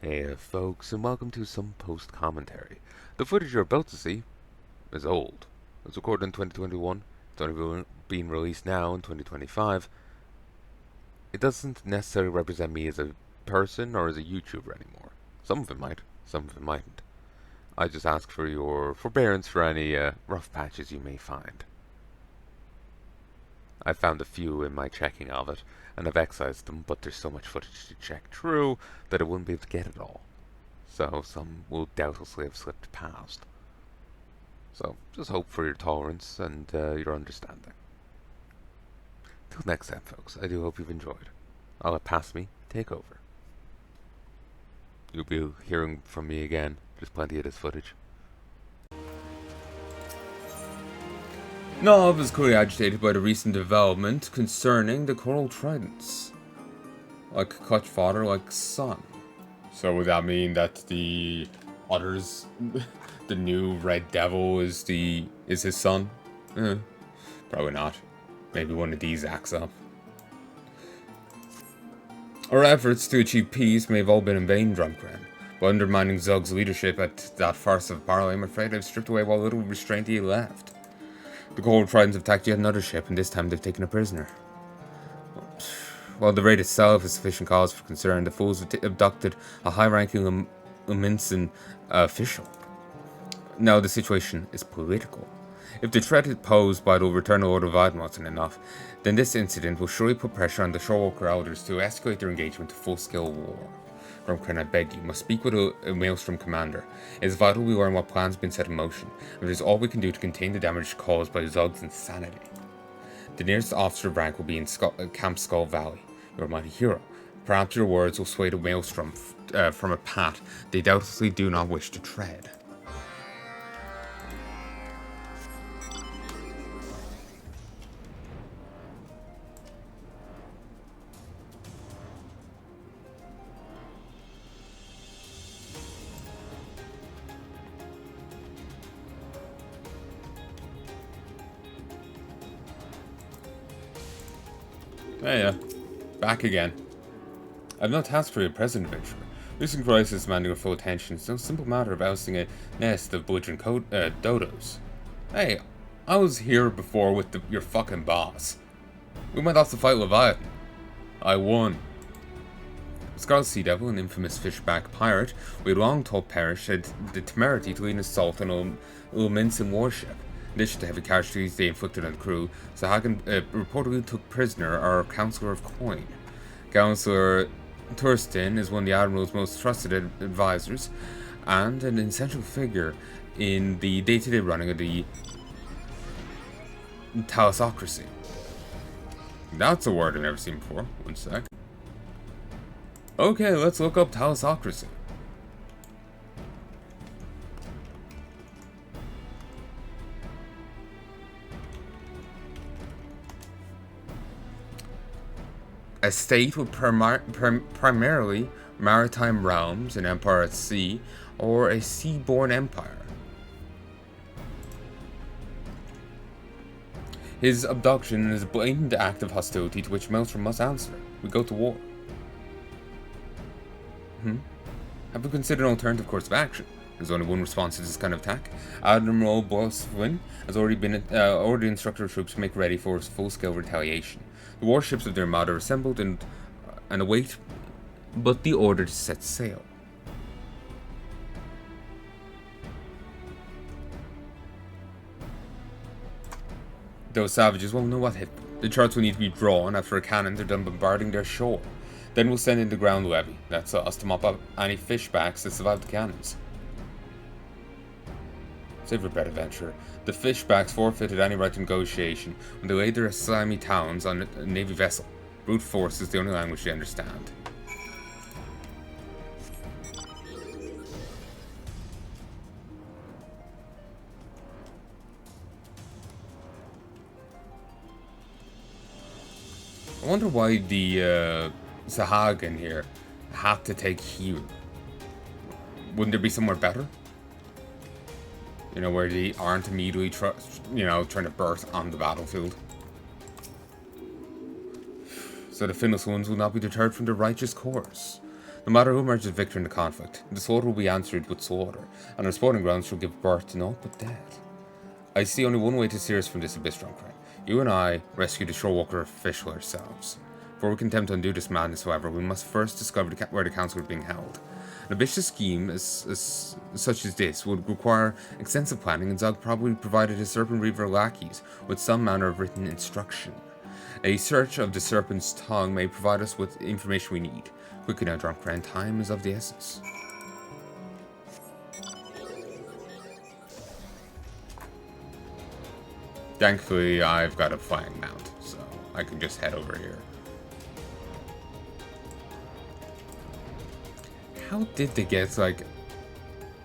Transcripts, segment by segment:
Hey folks, and welcome to some post-commentary. The footage you're about to see is old. It was recorded in 2021, it's only being released now in 2025. It doesn't necessarily represent me as a person or as a YouTuber anymore. Some of it might, some of it mightn't. I just ask for your forbearance for any rough patches you may find. I found a few in my checking of it, and I've excised them, but there's so much footage to check through that I wouldn't be able to get it all. So some will doubtlessly have slipped past. So just hope for your tolerance and your understanding. Till next time, folks, I do hope you've enjoyed. I'll let Past Me take over. You'll be hearing from me again. There's plenty of this footage. Nob is clearly agitated by the recent development concerning the coral tridents. Like Clutchfather, like son. So would that mean that the others, the new Red Devil is his son? Probably not. Maybe one of these acts up. Our efforts to achieve peace may have all been in vain, Drumcran. By undermining Zug's leadership at that farce of Palanai, I'm afraid I've stripped away what little restraint he left. The coral tridents have attacked yet another ship, and this time they've taken a prisoner. While the raid itself is sufficient cause for concern, the fools have abducted a high-ranking Uminsan official. Now the situation is political. If the threat is posed by the return of Order of Iron wasn't enough, then this incident will surely put pressure on the Shorewalker elders to escalate their engagement to full-scale war. Grumkran, I beg you, must speak with a Maelstrom commander. It is vital we learn what plans have been set in motion, and it is all we can do to contain the damage caused by Zug's insanity. The nearest officer of rank will be in Camp Skull Valley. You are a mighty hero. Perhaps your words will sway the Maelstrom from a path they doubtlessly do not wish to tread. Heya, back again. I have no task for you, present adventurer. Recent crisis demanding your full attention. It's no simple matter of ousting a nest of belligerent dodos. Hey, I was here before with your fucking boss. We went off to fight Leviathan. I won. Scarlet Sea Devil, an infamous fishback pirate, we had long told Parrish had the temerity to lead an assault on an Ulminson warship. In addition to heavy casualties they inflicted on the crew, Sahagan reportedly took prisoner our Councillor of Coin. Councillor Turstin is one of the Admiral's most trusted advisors, and an essential figure in the day-to-day running of the Thalassocracy. That's a word I've never seen before. One sec. Okay, let's look up Thalassocracy. A state with primarily maritime realms, an empire at sea, or a seaborne empire. His abduction is a blatant act of hostility to which Maelstrom must answer. We go to war. Have we considered an alternative course of action? There's only one response to this kind of attack. Admiral Boswin has already instructed our troops to make ready for full-scale retaliation. The warships of the Armada are assembled and await but the order to set sail. Those savages won't know what hit them. The charts will need to be drawn after our cannons are done bombarding their shore. Then we'll send in the ground levy. That's us to mop up any fishbacks that survive the cannons. Save your bread, adventurer. The fishbacks forfeited any right to negotiation when they laid their slimy towns on a navy vessel. Brute force is the only language they understand. I wonder why the Sahagan here had to take Heya. Wouldn't there be somewhere better? You know, where they aren't immediately trying to burst on the battlefield. So the Finless ones will not be deterred from their righteous course. No matter who emerges victor in the conflict, the slaughter will be answered with slaughter, and our spawning grounds shall give birth to naught but death. I see only one way to steer us from this abyss, Drunkran. You and I rescue the Shorewalker official ourselves. Before we can attempt to undo this madness, however, we must first discover where the council is being held. An ambitious scheme such as this would require extensive planning, and Zog probably provided his Serpent Reaver lackeys with some manner of written instruction. A search of the Serpent's tongue may provide us with the information we need. Quickly now, Drunkran, time is of the essence. Thankfully, I've got a flying mount, so I can just head over here. How did they get, like,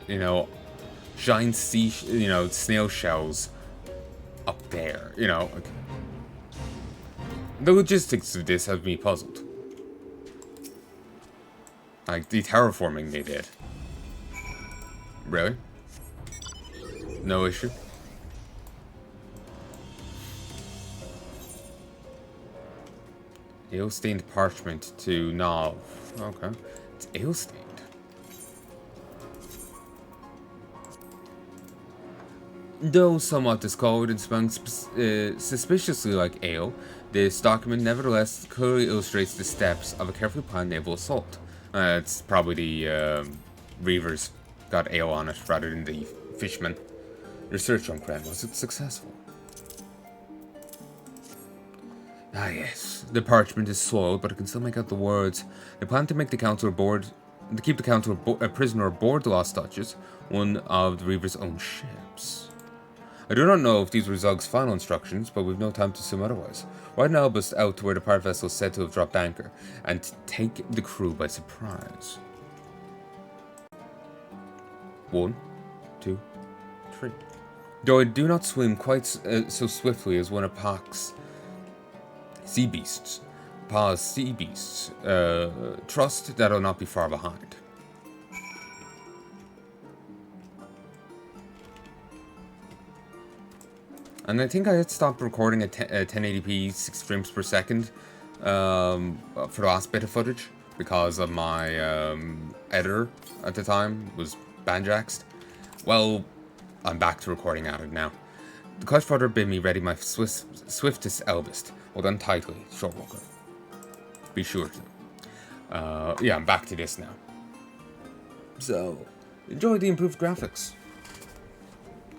you know, giant snail shells up there? You know, like, the logistics of this have me puzzled. Like, the terraforming they did. Really? No issue? Ale-stained parchment to Nav. Okay. It's ale-stained. Though somewhat discolored and smelling suspiciously like ale, this document nevertheless clearly illustrates the steps of a carefully planned naval assault. It's probably the Reavers got ale on it rather than the fishmen. Your search on Kren, was it successful? Ah yes, the parchment is soiled, but I can still make out the words. They plan to make the council keep the council a prisoner aboard the Lost Duchess, one of the Reaver's own ships. I do not know if these were Zog's final instructions, but we've no time to assume otherwise. Ride an Albus out to where the pirate vessel is said to have dropped anchor, and take the crew by surprise. 1, 2, 3. Though I do not swim quite so swiftly as one of Pa's sea beasts, trust that I'll not be far behind. And I think I had stopped recording at 1080p 60 frames per second for the last bit of footage because of my editor at the time was banjaxed. Well, I'm back to recording at it now. The Clutchfather bid me ready my swiftest eldest. Hold on tightly, Shorewalker. Be sure to. Yeah, I'm back to this now. So, enjoy the improved graphics.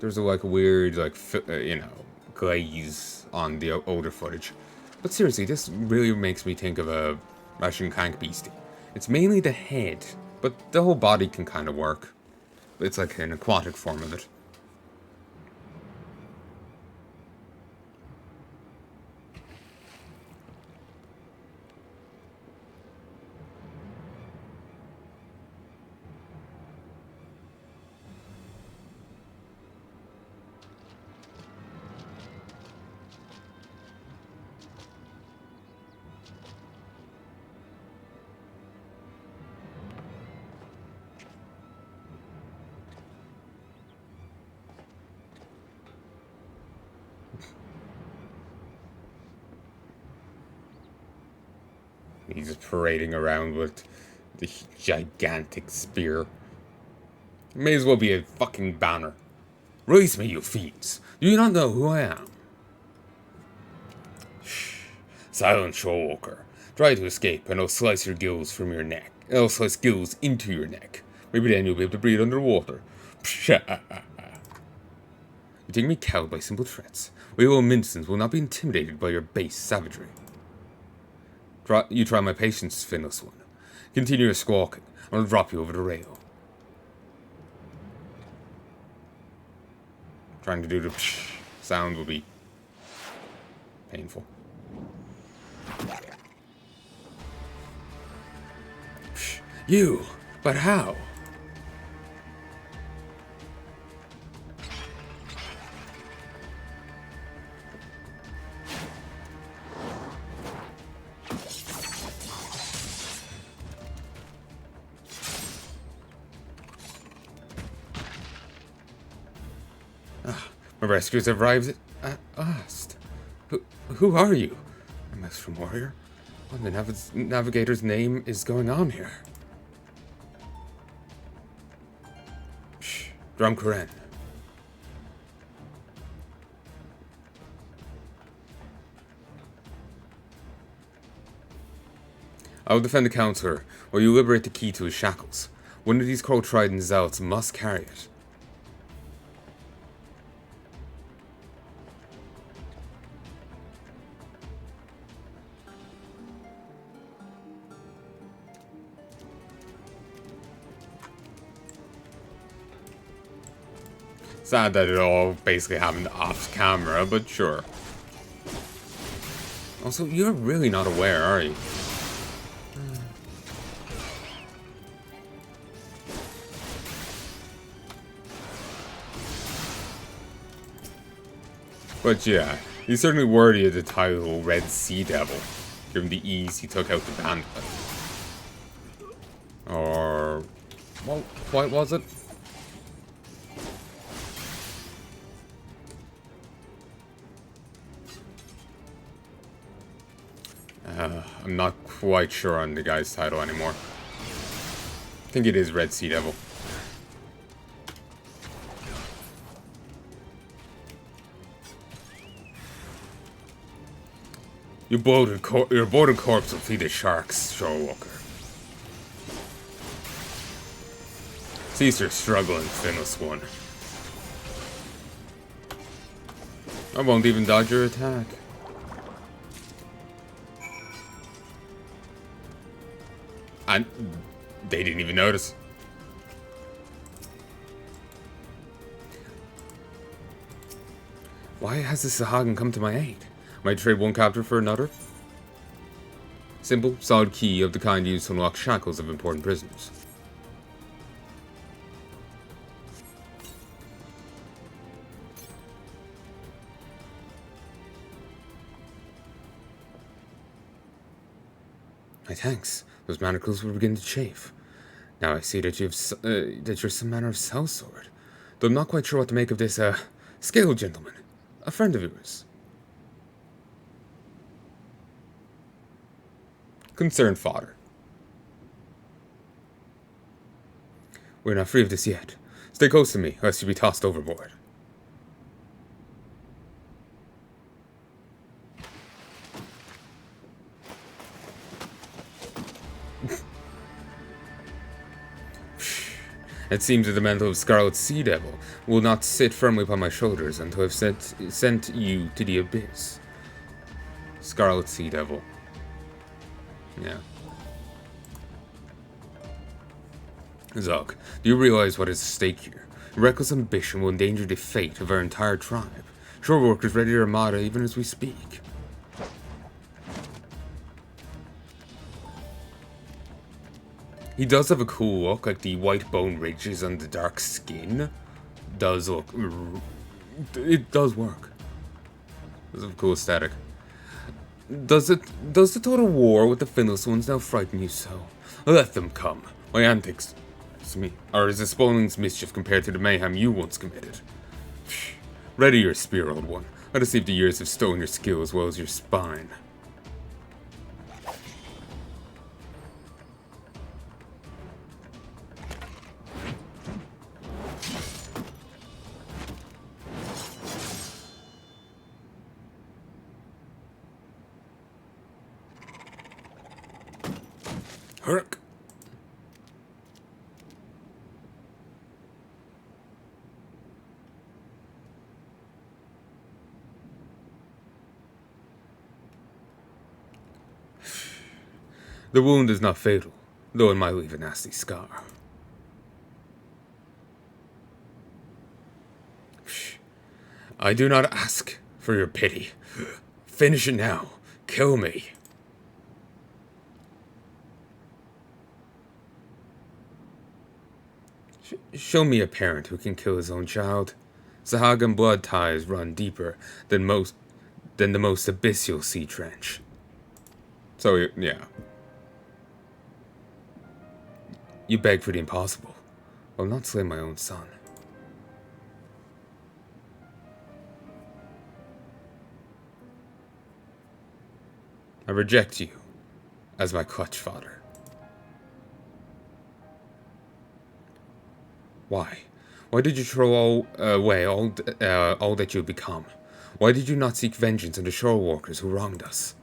There's a weird, glaze on the older footage. But seriously, this really makes me think of a Russian Kank beastie. It's mainly the head, but the whole body can kind of work. It's like an aquatic form of it. He's parading around with the gigantic spear. May as well be a fucking banner. Release me, you fiends. Do you not know who I am? Shh. Silent Shorewalker. Try to escape and I'll slice your gills from your neck. I'll slice gills into your neck. Maybe then you'll be able to breathe underwater. You take me cowed by simple threats. We little mincins will not be intimidated by your base savagery. You try my patience, finless one. Continue your squawking, and I'll drop you over the rail. Trying to do the psh sound will be painful. Psh, you! But how? My rescuers have arrived at last. Who are you? A master warrior? What in the navigator's name is going on here? Drum Karen. I will defend the counselor, or you liberate the key to his shackles. One of these Crow-Trident zealots must carry it. Sad that it all basically happened off camera, but sure. Also, you're really not aware, are you? But yeah, he's certainly worthy of the title Red Sea Devil, given the ease he took out the bandit. Or... well, what was it? I'm not quite sure on the guy's title anymore. I think it is Red Sea Devil. Your bloated corpse will feed the sharks, Shorewalker. Cease your struggling, finless one. I won't even dodge your attack. And they didn't even notice. Why has the Sahagin come to my aid? Might trade one captive for another? Simple, solid key of the kind used to unlock shackles of important prisoners. My thanks. Those manacles were beginning to chafe. Now I see that you're some manner of sellsword. Though I'm not quite sure what to make of this, scale gentleman. A friend of yours. Concerned fodder. We're not free of this yet. Stay close to me, lest you be tossed overboard. It seems that the mantle of Scarlet Sea Devil will not sit firmly upon my shoulders until I've sent you to the abyss. Scarlet Sea Devil. Yeah. Zog, do you realize what is at stake here? Reckless ambition will endanger the fate of our entire tribe. Shorework is ready to armada even as we speak. He does have a cool look, like the white bone ridges on the dark skin. Does look... it does work. It's a cool aesthetic. Does the total war with the Finless ones now frighten you so? Let them come. My antics... are as a Spoiling's mischief compared to the mayhem you once committed. Ready your spear, old one. Let us see if the years have stolen your skill as well as your spine. Herk! The wound is not fatal, though it might leave a nasty scar. I do not ask for your pity. Finish it now. Kill me. Show me a parent who can kill his own child. Sahagan blood ties run deeper than the most abyssal sea trench. So, yeah. You beg for the impossible. I'll not slay my own son. I reject you as my Clutchfather. Why? Why did you throw away all that you had become? Why did you not seek vengeance on the shore walkers who wronged us?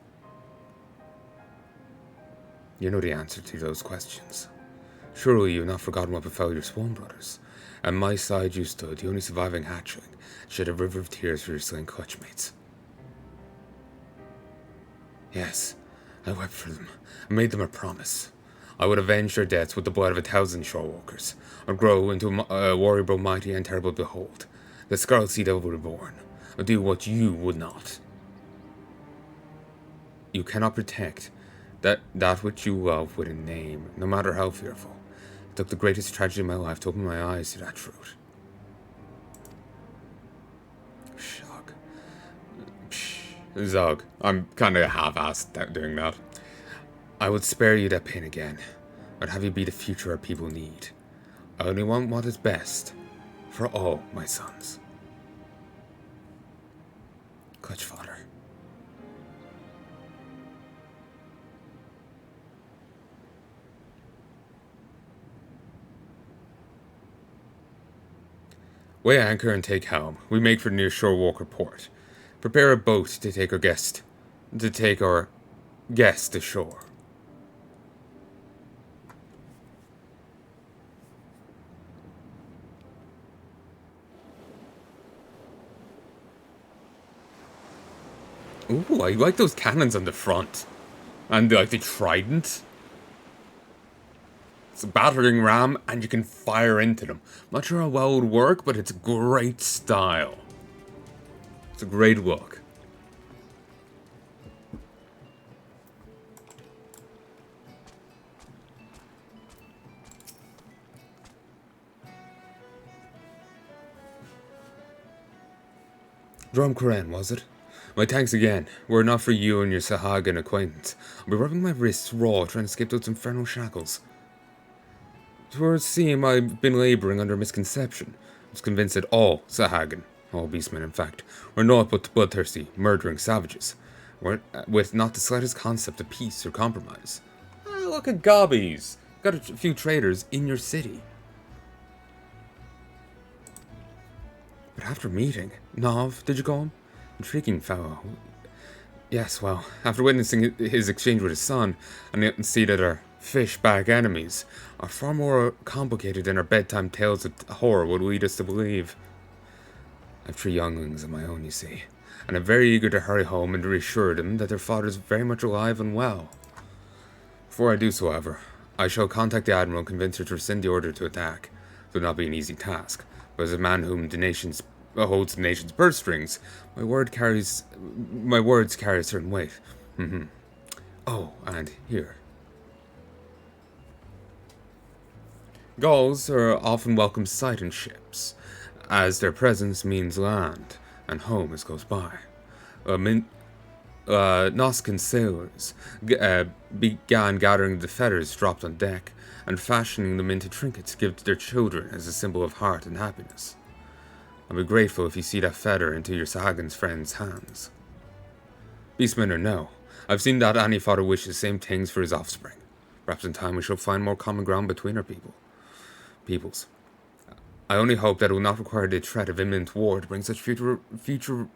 You know the answer to those questions. Surely you have not forgotten what befell your sworn brothers. At my side you stood, the only surviving hatchling, shed a river of tears for your slain clutchmates. Yes, I wept for them. I made them a promise. I would avenge their deaths with the blood of 1,000 shorewalkers, or grow into a warrior both mighty and terrible to behold. The Scarlet Sea Devil reborn, or do what you would not. You cannot protect that which you love with a name, no matter how fearful. It took the greatest tragedy of my life to open my eyes to that truth. Shock. Zog, I'm kind of half-assed doing that. I would spare you that pain again. I'd have you be the future our people need. I only want what is best for all my sons. Clutchfather. Weigh anchor and take helm. We make for near shore Walker Port. Prepare a boat to take our guest ashore. Ooh, I like those cannons on the front. And like the trident. It's a battering ram, and you can fire into them. I'm not sure how well it would work, but it's a great style. It's a great look. Drum Koren, was it? My thanks again. Were it not for you and your Sahagan acquaintance, I'll be rubbing my wrists raw trying to escape those infernal shackles. Towards seem I've been labouring under a misconception. I was convinced that all Sahagan, all beastmen in fact, were naught but bloodthirsty, murdering savages, with not the slightest concept of peace or compromise. Look at gobbies! Got a few traders in your city. But after meeting, Nov, did you call him? Intriguing fellow. Yes, well, after witnessing his exchange with his son, and yet see that our fish-back enemies are far more complicated than our bedtime tales of horror would lead us to believe. I have 3 younglings of my own, you see, and I'm very eager to hurry home and to reassure them that their father is very much alive and well. Before I do so, however, I shall contact the Admiral and convince her to rescind the order to attack. It will not be an easy task, but as a man whom the nations holds the nation's purse strings, my words carry a certain weight. Oh, and here. Gulls are often welcome sight in ships, as their presence means land, and home is close by. Noskin sailors began gathering the feathers dropped on deck, and fashioning them into trinkets to give to their children as a symbol of heart and happiness. I'll be grateful if you see that feather into your Sahagan's friend's hands. Beastmen or no, I've seen that any father wishes the same things for his offspring. Perhaps in time we shall find more common ground between our peoples. I only hope that it will not require the threat of imminent war to bring such future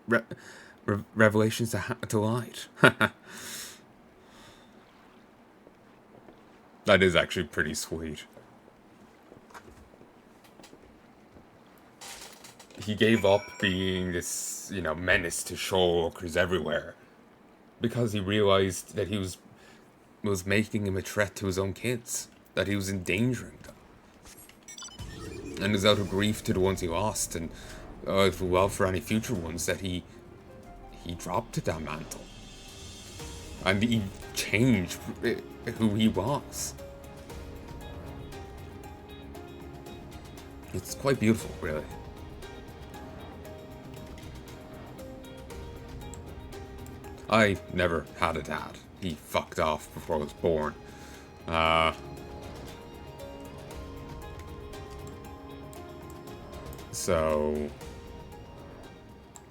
revelations to light. That is actually pretty sweet. He gave up being this, menace to shorewalkers everywhere because he realized that he was making him a threat to his own kids, that he was endangering them. And it was out of grief to the ones he lost, and out of love for any future ones, that he dropped that mantle. And he changed who he was. It's quite beautiful, really. I never had a dad. He fucked off before I was born. So,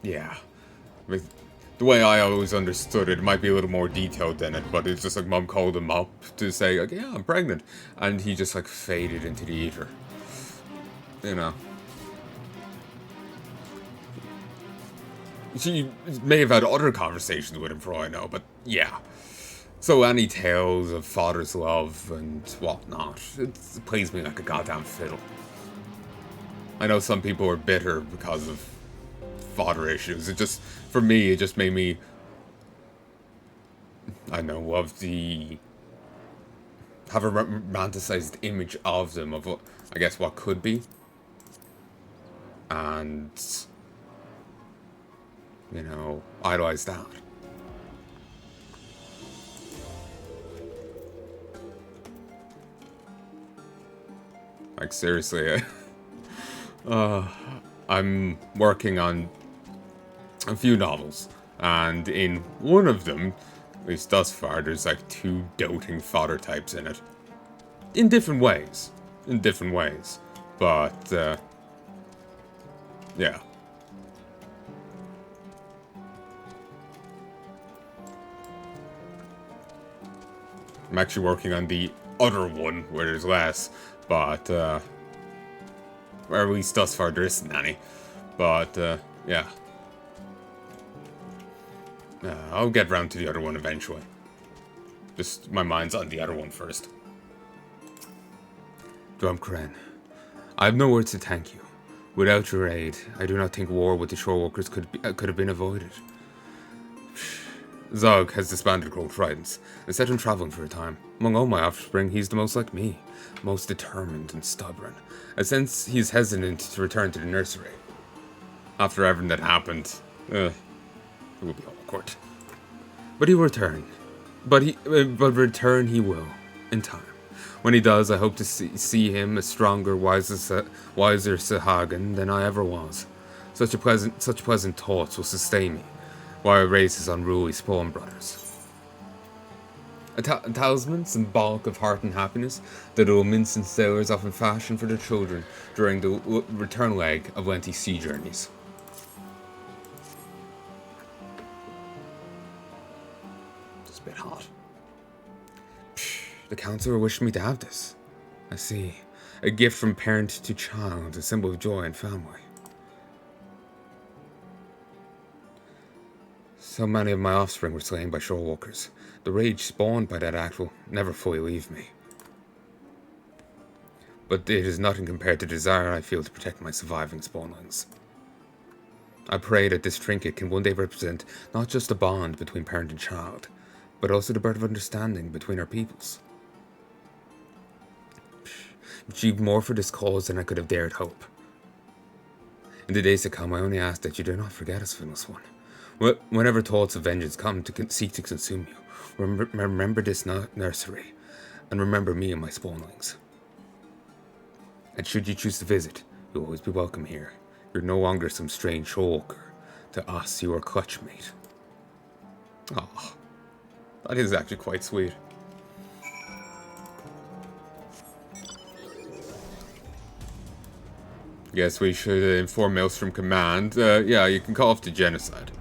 yeah. With the way I always understood it, might be a little more detailed than it, but it's just like Mom called him up to say, like, yeah, I'm pregnant. And he just, like, faded into the ether. She may have had other conversations with him for all I know, but yeah. So any tales of father's love and whatnot, it plays me like a goddamn fiddle. I know some people are bitter because of father issues. For me, it just made me, I know, have a romanticized image of them, of what, I guess, what could be. And, you know, idolize that. Like, seriously, I'm working on a few novels, and in one of them, at least thus far, there's like 2 doting father types in it. In different ways. But, yeah. I'm actually working on the other one, where there's less, but, or at least thus far there isn't any. But, yeah. I'll get round to the other one eventually. Just, my mind's on the other one first. Drumcran, I have no words to thank you. Without your aid, I do not think war with the shore walkers could have been avoided. Zog has disbanded Gold Tridents and set him traveling for a time. Among all my offspring, he's the most like me, most determined and stubborn. I sense he's hesitant to return to the nursery. After everything that happened, it will be awkward. But he will return. But return he will, in time. When he does, I hope to see him a stronger, wiser Sahagan than I ever was. Such pleasant thoughts will sustain me, while I raise his unruly spawn brothers. A talisman, symbolic of heart and happiness, that little mints and sailors often fashion for their children during the return leg of lengthy sea journeys. It's a bit hot. The counselor wished me to have this. I see. A gift from parent to child, a symbol of joy and family. So many of my offspring were slain by shorewalkers. The rage spawned by that act will never fully leave me. But it is nothing compared to the desire I feel to protect my surviving spawnlings. I pray that this trinket can one day represent not just a bond between parent and child, but also the birth of understanding between our peoples. Achieved more for this cause than I could have dared hope. In the days to come, I only ask that you do not forget us, Finless One. Whenever thoughts of vengeance come to seek to consume you, remember this nursery, and remember me and my spawnlings. And should you choose to visit, you'll always be welcome here. You're no longer some strange shulker. To us, you are Clutchmate. Oh, that is actually quite sweet. Yes, we should inform Maelstrom Command. Yeah, you can call off the genocide.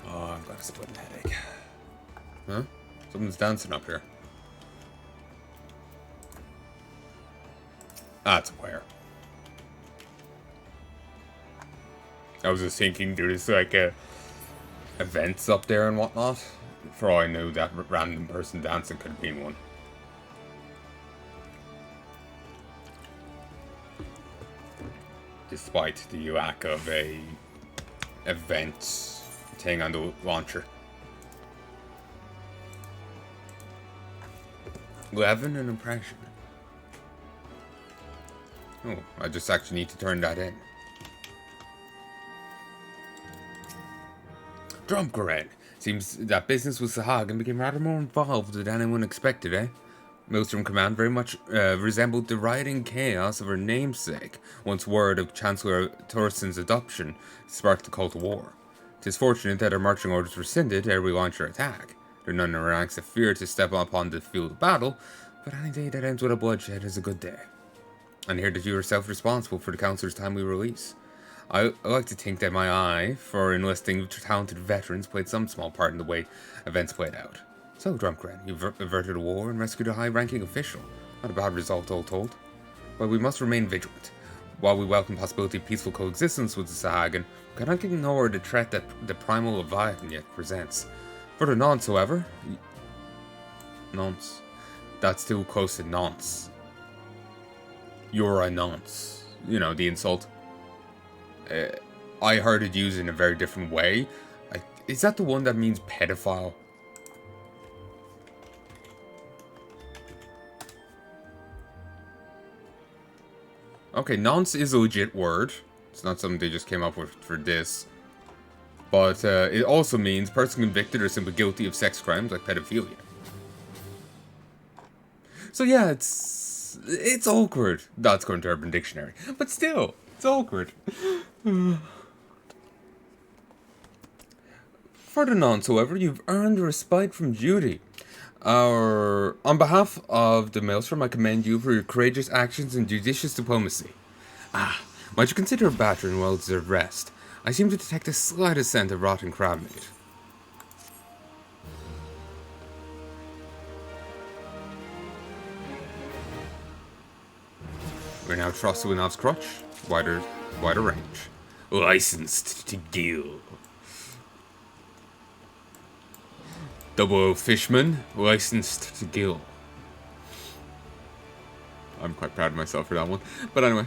Oh, I'm glad it's a bloody headache. Huh? Something's dancing up here. That's where. I was just thinking there's like events up there and whatnot. For all I knew, that random person dancing could have been one. Despite the lack of a event thing on the launcher. 11 an impression. Oh, I just actually need to turn that in. Drumcran. Seems that business with Sahagan became rather more involved than anyone expected, eh? Maelstrom Command very much resembled the rioting chaos of her namesake, once word of Chancellor Thorson's adoption sparked the call to war. 'Tis fortunate that our marching orders were rescinded ere we launched our attack. There are none in our ranks that fear to step upon the field of battle, but any day that ends with a bloodshed is a good day. and hear that you are self-responsible for the Councilor's timely release. I like to think that my eye for enlisting talented veterans played some small part in the way events played out. So, Drunkren, you've averted a war and rescued a high-ranking official. Not a bad result, all told. But we must remain vigilant. While we welcome the possibility of peaceful coexistence with the Sahagin, we cannot ignore the threat that the primal Leviathan yet presents. Further nonce, however... Nonce. That's too close to nonce. You're a nonce. You know, the insult. I heard it used in a very different way. Is that the one that means pedophile? Okay, nonce is a legit word. It's not something they just came up with for this. But it also means person convicted or simply guilty of sex crimes like pedophilia. So yeah, it's awkward. That's according to Urban Dictionary. But still, it's awkward. For the nonce, however, you've earned a respite from duty. On behalf of the Maelstrom, I commend you for your courageous actions and judicious diplomacy. Might you consider a batter and well-deserved rest? I seem to detect the slightest scent of rotten crab meat. We're now Trostwinov's crutch. Wider range. Licensed to gill. Double O Fishman, licensed to gill. I'm quite proud of myself for that one. But anyway.